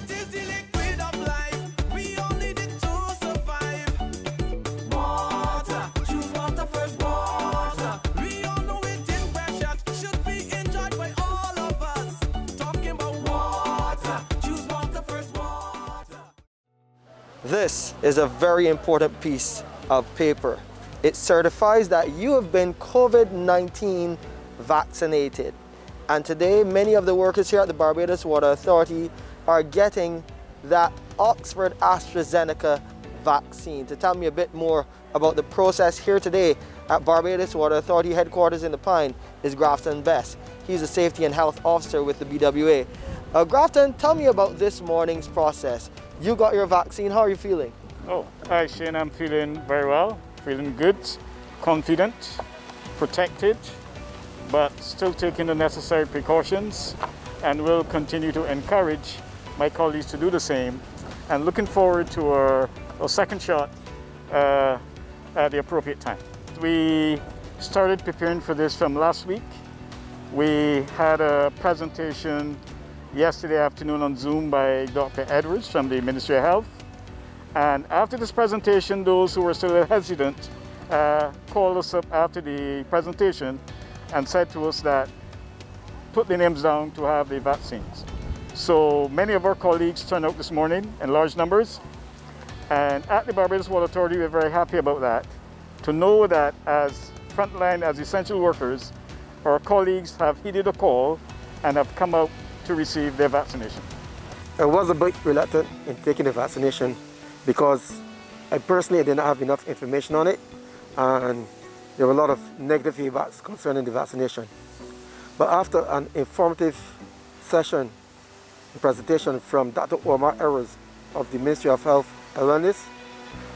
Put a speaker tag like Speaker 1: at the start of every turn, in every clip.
Speaker 1: It is the liquid of life. We all need it to survive. Water, choose water first. Water, we all know it is precious. Should be enjoyed by all of us. Talking about water, choose water first. Water.
Speaker 2: This is a very important piece of paper. It certifies that you have been COVID-19 vaccinated. And today, many of the workers here at the Barbados Water Authority are getting that Oxford Astra Zeneca vaccine. To tell me a bit more about the process here today at Barbados Water Authority headquarters in the Pine is Grafton Best. He's a safety and health officer with the BWA. Grafton, tell me about this morning's process. You got your vaccine, how are you feeling?
Speaker 3: Oh, hi Shane, I'm feeling very well, feeling good, confident, protected, but still taking the necessary precautions, and will continue to encourage my colleagues to do the same, and looking forward to our second shot at the appropriate time. We started preparing for this from last week. We had a presentation yesterday afternoon on Zoom by Dr. Edwards from the Ministry of Health. And after this presentation, those who were still hesitant called us up after the presentation and said to us that put their names down to have the vaccines. So many of our colleagues turned out this morning in large numbers. And at the Barbados Water Authority, we're very happy about that. To know that as frontline, as essential workers, our colleagues have heeded a call and have come out to receive their vaccination.
Speaker 4: I was a bit reluctant in taking the vaccination because I personally didn't have enough information on it, and there were a lot of negative feedbacks concerning the vaccination. But after an informative session, a presentation from Dr. Omar Errors of the Ministry of Health and Wellness,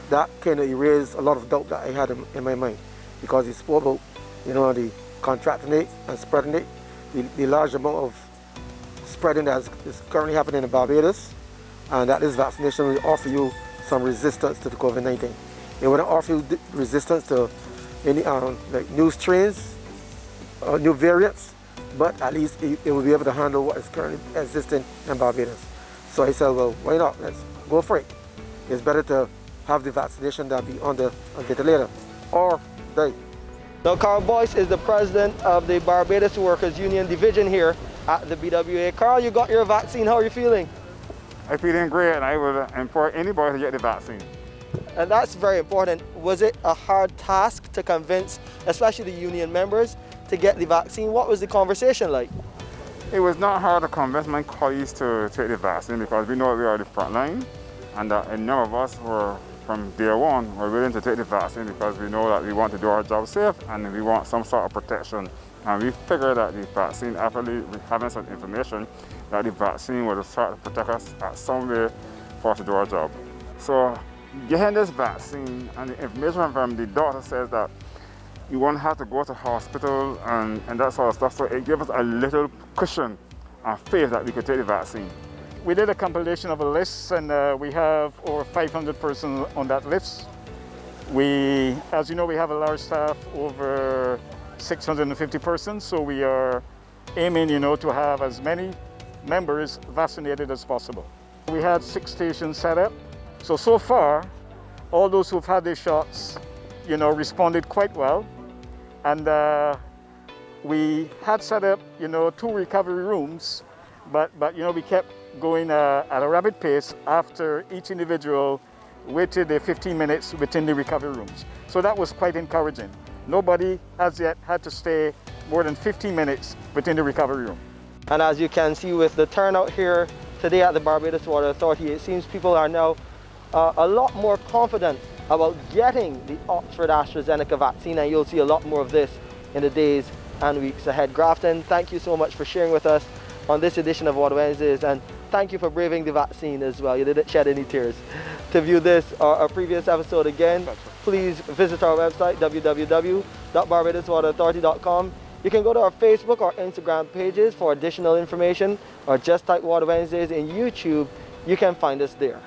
Speaker 4: that kind of erased a lot of doubt that I had in my mind, because he spoke about, the contracting it and spreading it, the large amount of spreading that is currently happening in Barbados, and that this vaccination will offer you some resistance to the COVID-19. It wouldn't offer you resistance to any like new strains or new variants, but at least it will be able to handle what is currently existing in Barbados. So I said, well, why not? Let's go for it. It's better to have the vaccination than be on a ventilator or die.
Speaker 2: Now, Carl Boyce is the president of the Barbados Workers Union Division here at the BWA. Carl, you got your vaccine, how are you feeling?
Speaker 3: I'm feeling great, and I would implore anybody to get the vaccine.
Speaker 2: And that's very important. Was it a hard task to convince, especially the union members, to get the vaccine? What was the conversation like?
Speaker 3: It was not hard to convince my colleagues to take the vaccine, because we know we are the front line, and none of us were, from day one, were willing to take the vaccine because we know that we want to do our job safe and we want some sort of protection. And we figured that the vaccine, after having some information, that the vaccine would start to protect us at some way for us to do our job. So getting this vaccine, and the information from the doctor says that you won't have to go to hospital and that sort of stuff. So it gave us a little cushion and faith that we could take the vaccine. We did a compilation of a list, and we have over 500 persons on that list. We, as you know, we have a large staff, over 650 persons, so we are aiming, to have as many members vaccinated as possible. We had 6 stations set up. So far, all those who've had their shots, responded quite well. And we had set up, 2 recovery rooms, but we kept going at a rapid pace after each individual waited their 15 minutes within the recovery rooms. So that was quite encouraging. Nobody as yet had to stay more than 15 minutes within the recovery room.
Speaker 2: And as you can see with the turnout here today at the Barbados Water Authority, it seems people are now a lot more confident about getting the Oxford AstraZeneca vaccine, and you'll see a lot more of this in the days and weeks ahead. Grafton, thank you so much for sharing with us on this edition of Water Wednesdays, and thank you for braving the vaccine as well. You didn't shed any tears. To view this or a previous episode again, please visit our website, www.barbadoswaterauthority.com. You can go to our Facebook or Instagram pages for additional information, or just type Water Wednesdays in YouTube. You can find us there.